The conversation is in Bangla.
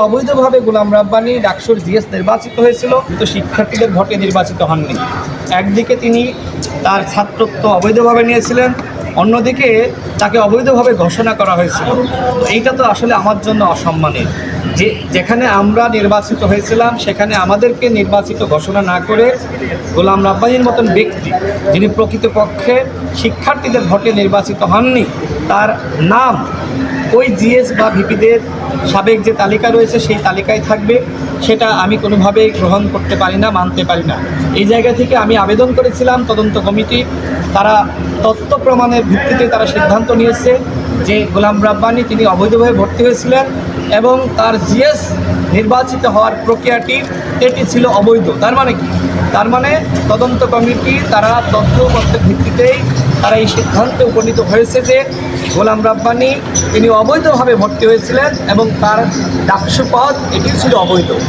অবৈধভাবে গোলাম রাব্বানী ডাকসুর জিএস নির্বাচিত হয়েছিল, কিন্তু শিক্ষার্থীদের ভোটে নির্বাচিত হননি। একদিকে তিনি তার ছাত্রত্ব অবৈধভাবে নিয়েছিলেন, অন্যদিকে তাকে অবৈধভাবে ঘোষণা করা হয়েছিল। এইটা তো আসলে আমার জন্য অসম্মানের। যেখানে আমরা নির্বাচিত হয়েছিলাম সেখানে আমাদেরকে নির্বাচিত ঘোষণা না করে গোলাম রাব্বানীর মতন ব্যক্তি, যিনি প্রকৃতপক্ষে শিক্ষার্থীদের ভোটে নির্বাচিত হননি, তার নাম ওই জিএস বা ভিপিদের সাবেক যে তালিকা রয়েছে সেই তালিকায় থাকবে, সেটা আমি কোনোভাবেই গ্রহণ করতে পারি না, মানতে পারি না। এই জায়গা থেকে আমি আবেদন করেছিলাম তদন্ত কমিটি, তারা তথ্য প্রমাণের ভিত্তিতে তারা সিদ্ধান্ত নিয়েছে যে গোলাম রাব্বানী তিনি অবৈধভাবে ভর্তি হয়েছিলেন এবং তার জিএস নির্বাচিত হওয়ার প্রক্রিয়াটি এটি ছিল অবৈধ। তার মানে কি? তার মানে তদন্ত কমিটি তারা তথ্যপত্রের ভিত্তিতেই তারা এই সিদ্ধান্তে উপনীত হয়েছে যে গোলাম রাব্বানী তিনি অবৈধভাবে ভর্তি হয়েছিলেন এবং তার ডাকসু পদ এটিও ছিল অবৈধ।